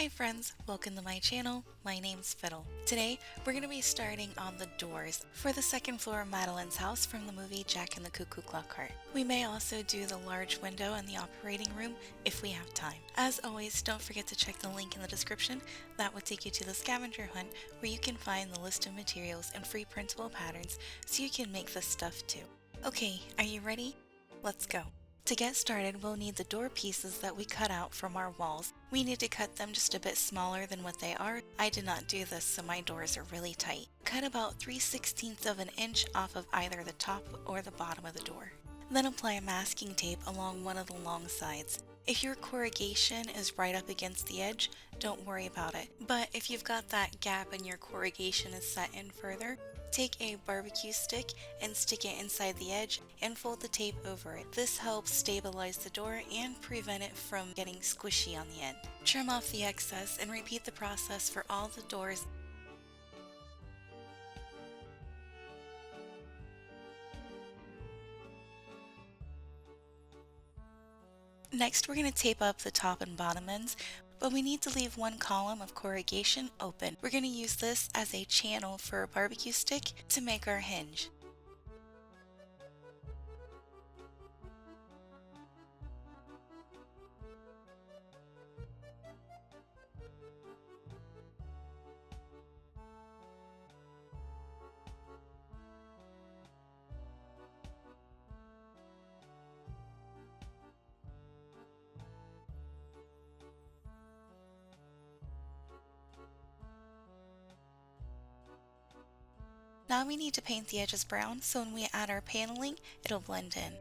Hi friends, welcome to my channel. My name's Fiddle. Today we're going to be starting on the doors for the second floor of Madeline's house from the movie Jack and the Cuckoo-clock Heart. We may also do the large window in the operating room if we have time. As always, don't forget to check the link in the description. That will take you to the Scavenger Hunt where you can find the list of materials and free printable patterns so you can make this stuff too. Okay, are you ready? Let's go. To get started, we'll need the door pieces that we cut out from our walls. We need to cut them just a bit smaller than what they are. I did not do this, so my doors are really tight. Cut about 3/16 of an inch off of either the top or the bottom of the door. Then apply masking tape along one of the long sides. If your corrugation is right up against the edge, don't worry about it. But if you've got that gap and your corrugation is set in further, take a barbecue stick and stick it inside the edge and fold the tape over it. This helps stabilize the door and prevent it from getting squishy on the end. Trim off the excess and repeat the process for all the doors. Next, we're going to tape up the top and bottom ends, but we need to leave one column of corrugation open. We're going to use this as a channel for a barbecue stick to make our hinge. Now we need to paint the edges brown so when we add our paneling, it'll blend in.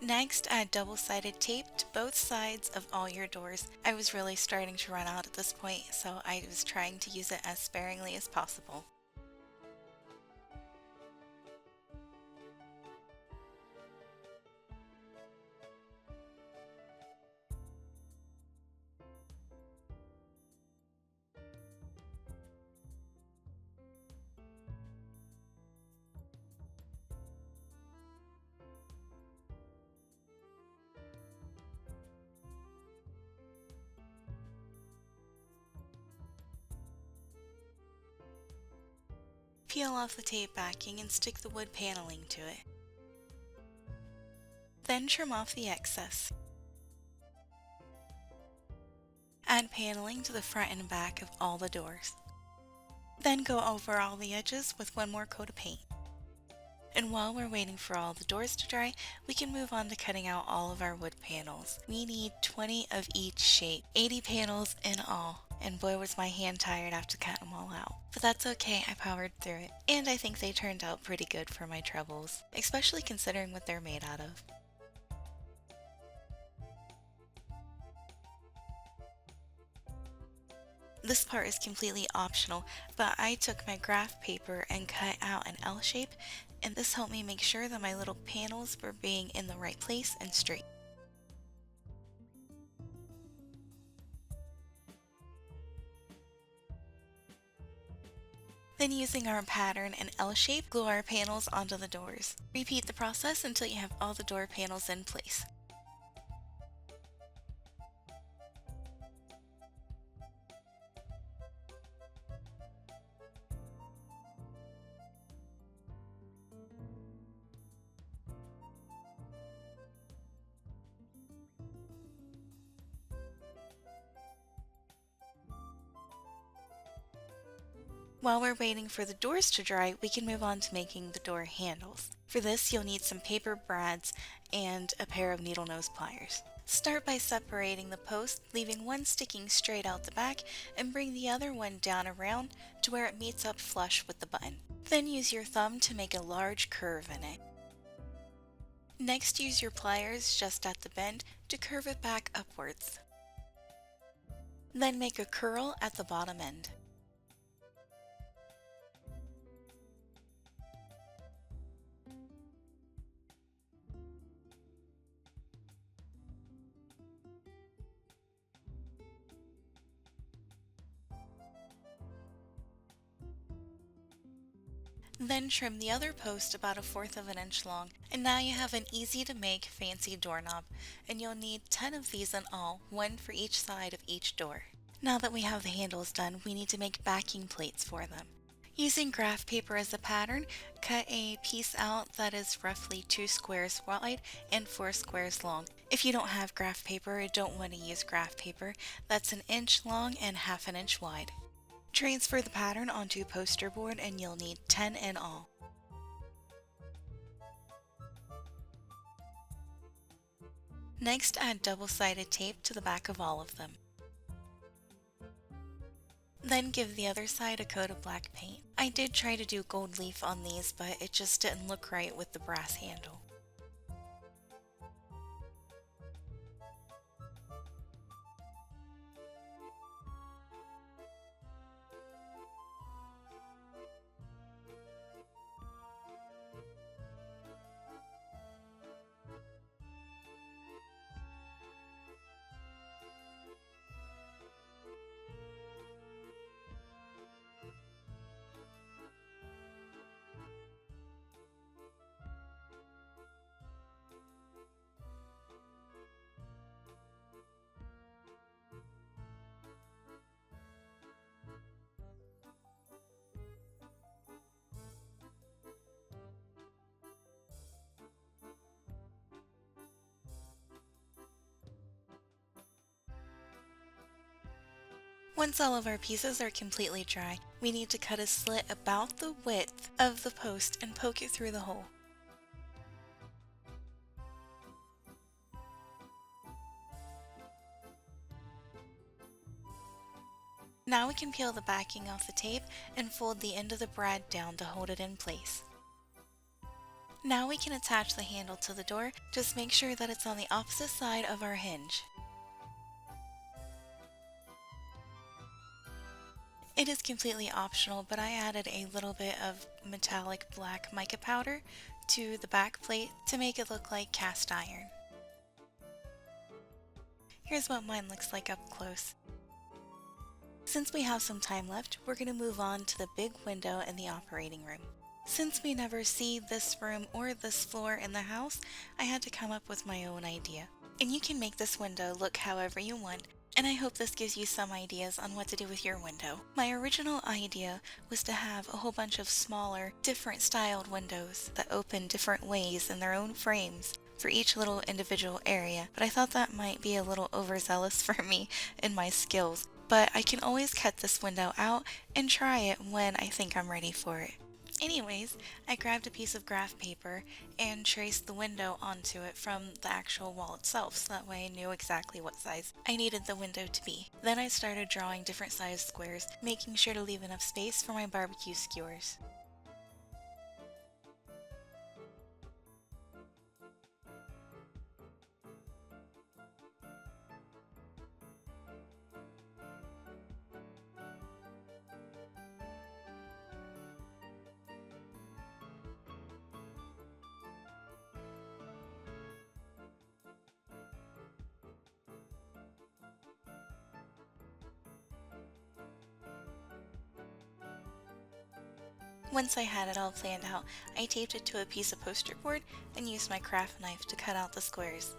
Next, add double-sided tape to both sides of all your doors. I was really starting to run out at this point, so I was trying to use it as sparingly as possible. Peel off the tape backing and stick the wood paneling to it. Then trim off the excess. Add paneling to the front and back of all the doors. Then go over all the edges with one more coat of paint. And while we're waiting for all the doors to dry, we can move on to cutting out all of our wood panels. We need 20 of each shape, 80 panels in all. And boy was my hand tired after cutting them all out. But that's okay, I powered through it. And I think they turned out pretty good for my troubles, especially considering what they're made out of. This part is completely optional, but I took my graph paper and cut out an L shape, and this helped me make sure that my little panels were being in the right place and straight. Then using our pattern and L shape, glue our panels onto the doors. Repeat the process until you have all the door panels in place. While we're waiting for the doors to dry, we can move on to making the door handles. For this, you'll need some paper brads and a pair of needle nose pliers. Start by separating the post, leaving one sticking straight out the back, and bring the other one down around to where it meets up flush with the button. Then use your thumb to make a large curve in it. Next, use your pliers just at the bend to curve it back upwards. Then make a curl at the bottom end. Then trim the other post about 1/4 of an inch long, and now you have an easy to make fancy doorknob, and you'll need 10 of these in all, one for each side of each door. Now that we have the handles done, we need to make backing plates for them. Using graph paper as a pattern, cut a piece out that is roughly 2 squares wide and 4 squares long. If you don't have graph paper or don't want to use graph paper, that's 1 inch long and 1/2 inch wide. Transfer the pattern onto poster board and you'll need 10 in all. Next, add double-sided tape to the back of all of them. Then give the other side a coat of black paint. I did try to do gold leaf on these, but it just didn't look right with the brass handle. Once all of our pieces are completely dry, we need to cut a slit about the width of the post and poke it through the hole. Now we can peel the backing off the tape and fold the end of the brad down to hold it in place. Now we can attach the handle to the door, just make sure that it's on the opposite side of our hinge. It is completely optional, but I added a little bit of metallic black mica powder to the back plate to make it look like cast iron. Here's what mine looks like up close. Since we have some time left, we're going to move on to the big window in the operating room. Since we never see this room or this floor in the house, I had to come up with my own idea. And you can make this window look however you want, and I hope this gives you some ideas on what to do with your window. My original idea was to have a whole bunch of smaller, different styled windows that open different ways in their own frames for each little individual area, but I thought that might be a little overzealous for me and my skills. But I can always cut this window out and try it when I think I'm ready for it. Anyways, I grabbed a piece of graph paper and traced the window onto it from the actual wall itself, so that way I knew exactly what size I needed the window to be. Then I started drawing different sized squares, making sure to leave enough space for my barbecue skewers. Once I had it all planned out, I taped it to a piece of poster board and used my craft knife to cut out the squares.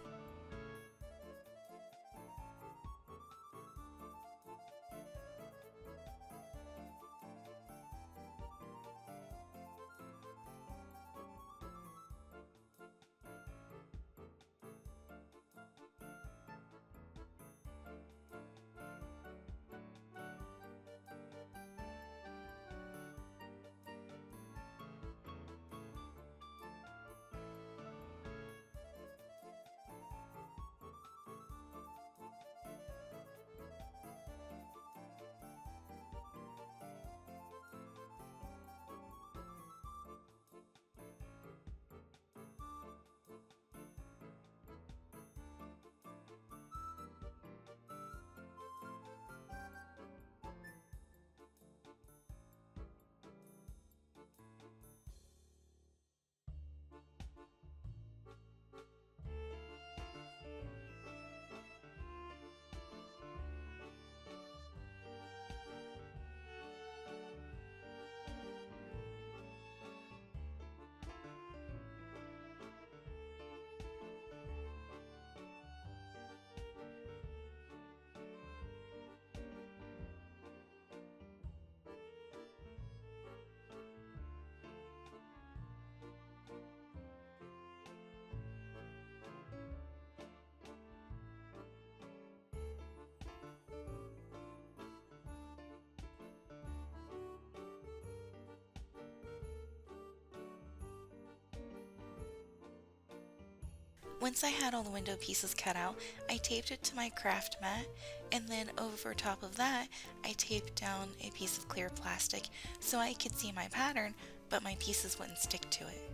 Once I had all the window pieces cut out, I taped it to my craft mat, and then over top of that, I taped down a piece of clear plastic so I could see my pattern, but my pieces wouldn't stick to it.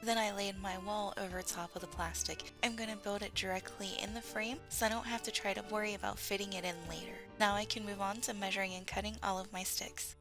Then I laid my wall over top of the plastic. I'm going to build it directly in the frame so I don't have to try to worry about fitting it in later. Now I can move on to measuring and cutting all of my sticks.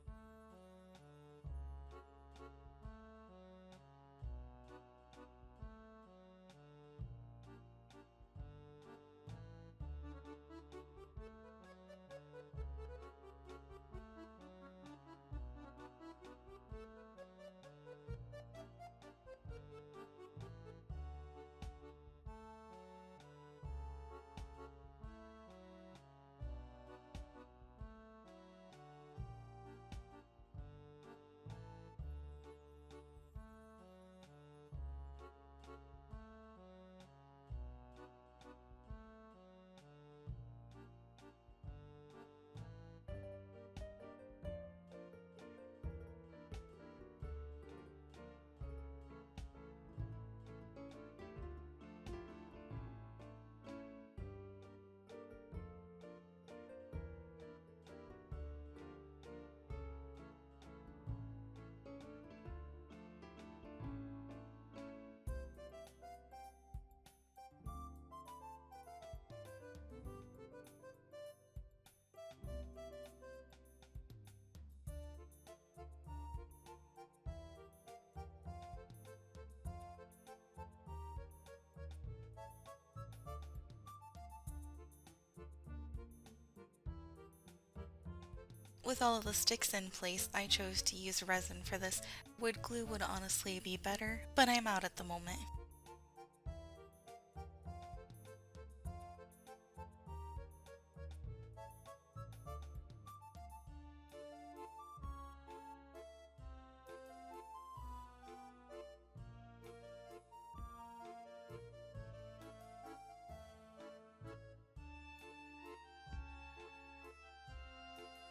With all of the sticks in place, I chose to use resin for this. Wood glue would honestly be better, but I'm out at the moment.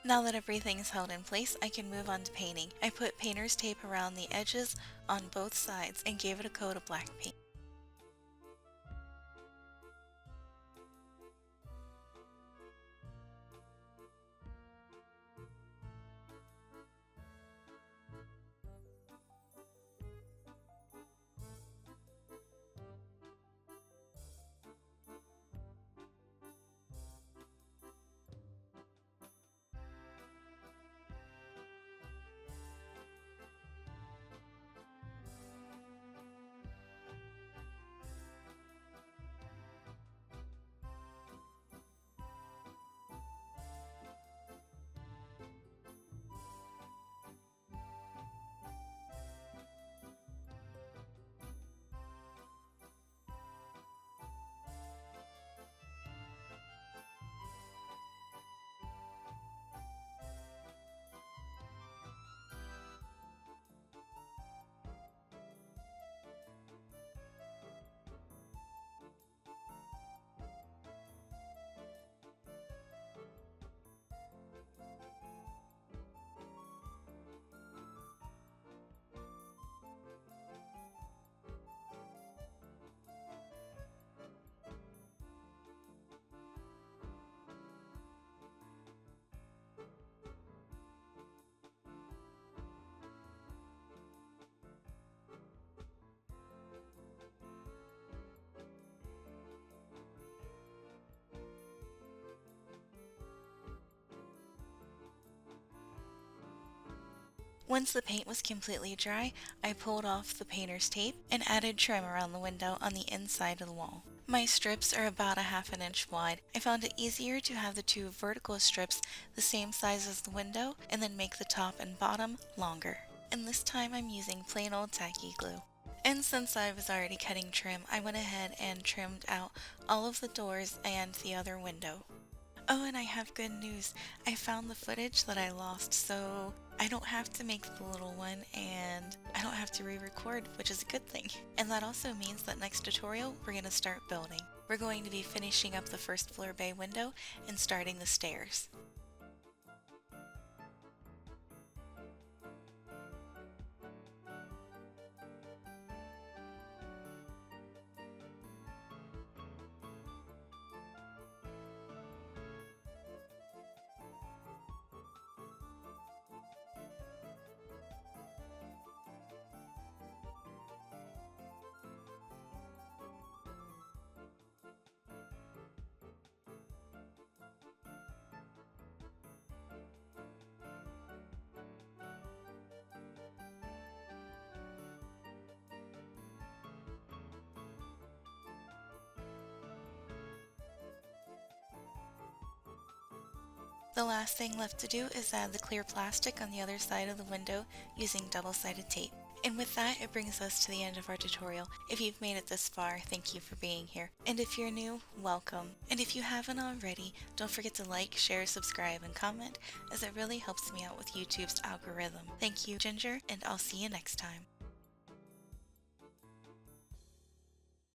Now that everything's held in place, I can move on to painting. I put painter's tape around the edges on both sides and gave it a coat of black paint. Once the paint was completely dry, I pulled off the painter's tape and added trim around the window on the inside of the wall. My strips are about a half an inch wide. I found it easier to have the two vertical strips the same size as the window and then make the top and bottom longer. And this time I'm using plain old tacky glue. And since I was already cutting trim, I went ahead and trimmed out all of the doors and the other window. Oh, and I have good news. I found the footage that I lost, so I don't have to make the little one and I don't have to re-record, which is a good thing. And that also means that next tutorial, we're going to start building. We're going to be finishing up the first floor bay window and starting the stairs. The last thing left to do is add the clear plastic on the other side of the window using double-sided tape. And with that, it brings us to the end of our tutorial. If you've made it this far, thank you for being here. And if you're new, welcome. And if you haven't already, don't forget to like, share, subscribe, and comment, as it really helps me out with YouTube's algorithm. Thank you, Ginger, and I'll see you next time.